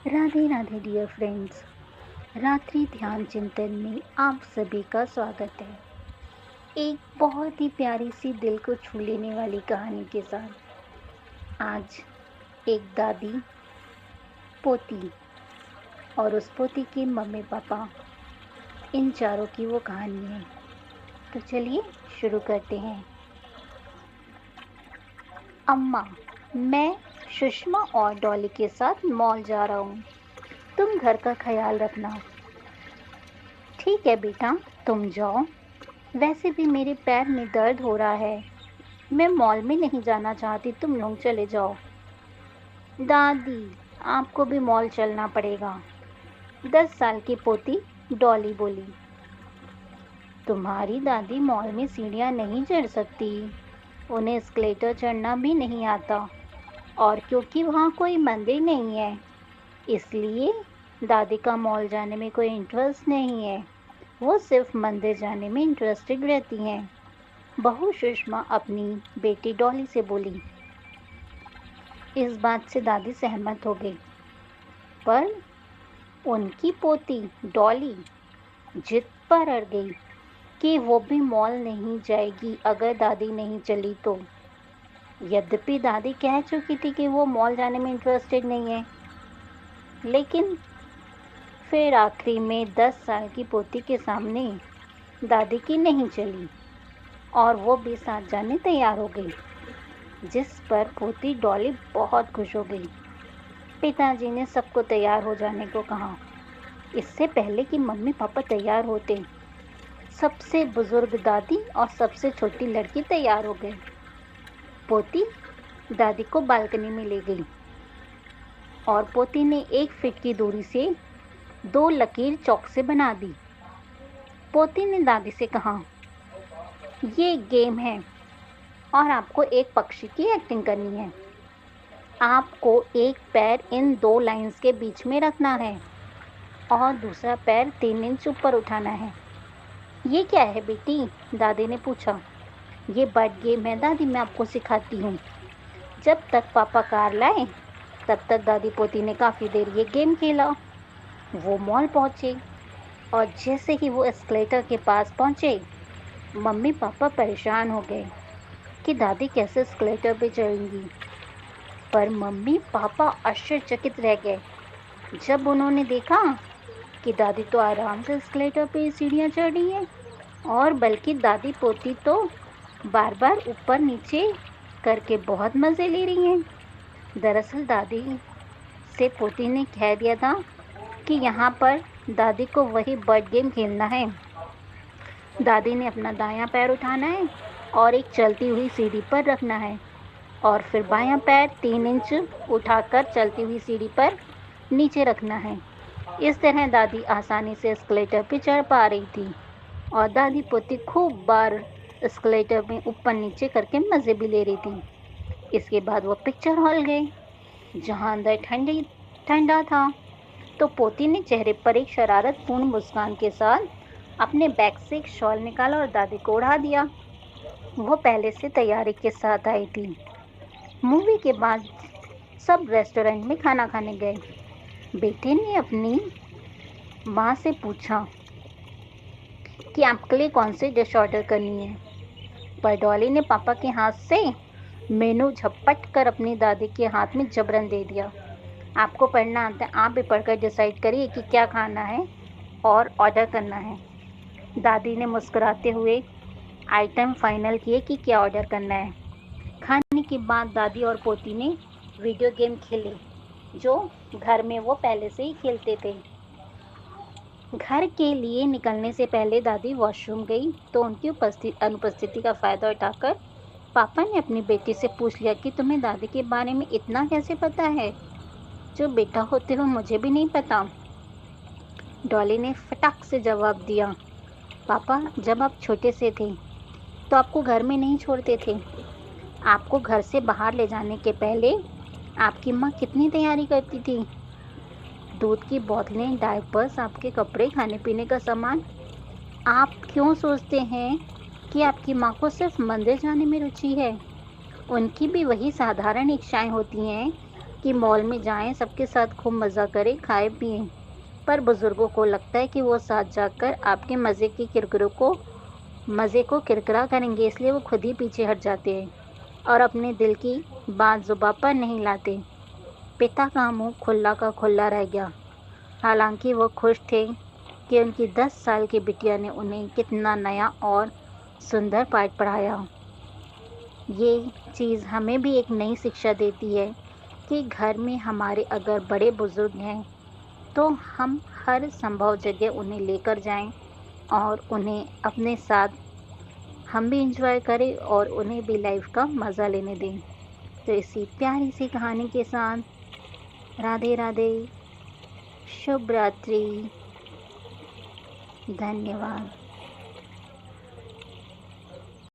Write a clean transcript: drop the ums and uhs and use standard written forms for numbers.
Radhe Radhe dear friends. रात्रि ध्यान चिंतन में आप सभी का स्वागत है। एक बहुत ही प्यारी सी दिल को छू लेने वाली कहानी के साथ। आज एक दादी, पोती और उस पोती के मम्मी पापा, इन चारों की वो कहानी है। तो चलिए शुरू करते हैं। अम्मा, मैं सुषमा और डॉली के साथ मॉल जा रहा हूँ। तुम घर का ख्याल रखना। ठीक है बेटा, तुम जाओ। वैसे भी मेरे पैर में दर्द हो रहा है। मैं मॉल में नहीं जाना चाहती, तुम लोग चले जाओ। दादी, आपको भी मॉल चलना पड़ेगा, 10 साल की पोती डॉली बोली। तुम्हारी दादी मॉल में सीढ़ियाँ नहीं चढ़ सकती, उन्हें एस्केलेटर चढ़ना भी नहीं आता, और क्योंकि वहाँ कोई मंदिर नहीं है, इसलिए दादी का मॉल जाने में कोई इंटरेस्ट नहीं है। वो सिर्फ मंदिर जाने में इंटरेस्टेड रहती हैं। बहू सुषमा अपनी बेटी डॉली से बोली। इस बात से दादी सहमत हो गई, पर उनकी पोती डॉली जिद पर अड़ गई कि वो भी मॉल नहीं जाएगी अगर दादी नहीं चली तो। यद्यपि दादी कह चुकी थी कि वो मॉल जाने में इंटरेस्टेड नहीं है, लेकिन फिर आखिरी में 10 साल की पोती के सामने दादी की नहीं चली और वो भी साथ जाने तैयार हो गई, जिस पर पोती डॉली बहुत खुश हो गई। पिताजी ने सबको तैयार हो जाने को कहा। इससे पहले कि मम्मी पापा तैयार होते, सबसे बुजुर्ग दादी और सबसे छोटी लड़की तैयार हो गई। पोती दादी को बालकनी में ले गई और पोती ने 1 फीट की दूरी से 2 लकीर चौक से बना दी। पोती ने दादी से कहा, ये गेम है और आपको एक पक्षी की एक्टिंग करनी है। आपको एक पैर इन 2 लाइंस के बीच में रखना है और दूसरा पैर 3 इंच ऊपर उठाना है। ये क्या है बेटी? दादी ने पूछा। ये बर्ड गेम है दादी, मैं आपको सिखाती हूँ। जब तक पापा कार लाए तब तक दादी पोती ने काफ़ी देर ये गेम खेला। वो मॉल पहुँचे और जैसे ही वो एस्केलेटर के पास पहुँचे, मम्मी पापा परेशान हो गए कि दादी कैसे एस्केलेटर पे चढ़ेंगी। पर मम्मी पापा आश्चर्यचकित रह गए जब उन्होंने देखा कि दादी तो आराम से एस्केलेटर पे सीढ़ियाँ चढ़ रही है, और बल्कि दादी पोती तो बार बार ऊपर नीचे करके बहुत मज़े ले रही हैं। दरअसल दादी से पोती ने कह दिया था कि यहाँ पर दादी को वही बर्ड गेम खेलना है। दादी ने अपना दायां पैर उठाना है और एक चलती हुई सीढ़ी पर रखना है, और फिर बायां पैर 3 इंच उठाकर चलती हुई सीढ़ी पर नीचे रखना है। इस तरह दादी आसानी से एस्केलेटर पर चढ़ पा रही थी और दादी पोती खूब बार एस्केलेटर में ऊपर नीचे करके मज़े भी ले रही थी। इसके बाद वो पिक्चर हॉल गए, जहाँ अंदर ठंडा था। तो पोती ने चेहरे पर एक शरारतपूर्ण मुस्कान के साथ अपने बैग से एक शॉल निकाला और दादी को उड़ा दिया। वो पहले से तैयारी के साथ आई थी। मूवी के बाद सब रेस्टोरेंट में खाना खाने गए। बेटे ने अपनी माँ से पूछा कि आपके लिए कौन सी डिश ऑर्डर करनी है, पर डॉली ने पापा के हाथ से मेनू झपट कर अपनी दादी के हाथ में जबरन दे दिया। आपको पढ़ना आता है, आप भी पढ़कर डिसाइड करिए कि क्या खाना है और ऑर्डर करना है। दादी ने मुस्कुराते हुए आइटम फाइनल किए कि क्या ऑर्डर करना है। खाने के बाद दादी और पोती ने वीडियो गेम खेले, जो घर में वो पहले से ही खेलते थे। घर के लिए निकलने से पहले दादी वॉशरूम गई तो उनकी अनुपस्थिति का फ़ायदा उठाकर पापा ने अपनी बेटी से पूछ लिया कि तुम्हें दादी के बारे में इतना कैसे पता है? जो बेटा होते हुए मुझे भी नहीं पता। डॉली ने फटाक से जवाब दिया, पापा, जब आप छोटे से थे तो आपको घर में नहीं छोड़ते थे। आपको घर से बाहर ले जाने के पहले आपकी माँ कितनी तैयारी करती थी। दूध की बोतलें, डायपर्स, आपके कपड़े, खाने पीने का सामान। आप क्यों सोचते हैं कि आपकी माँ को सिर्फ मंदिर जाने में रुचि है? उनकी भी वही साधारण इच्छाएं होती हैं कि मॉल में जाएं, सबके साथ खूब मज़ा करें, खाएं पिएं। पर बुज़ुर्गों को लगता है कि वो साथ जाकर आपके मज़े को किरकिरा करेंगे, इसलिए वो खुद ही पीछे हट जाते हैं और अपने दिल की बात ज़ुबान पर नहीं लाते। पिता का मुंह खुला का खुला रह गया। हालांकि वो खुश थे कि उनकी 10 साल की बिटिया ने उन्हें कितना नया और सुंदर पाठ पढ़ाया। ये चीज़ हमें भी एक नई शिक्षा देती है कि घर में हमारे अगर बड़े बुजुर्ग हैं तो हम हर संभव जगह उन्हें लेकर जाएं और उन्हें अपने साथ हम भी इंजॉय करें और उन्हें भी लाइफ का मज़ा लेने दें। तो इसी प्यारी सी कहानी के साथ राधे राधे, शुभ रात्रि, धन्यवाद।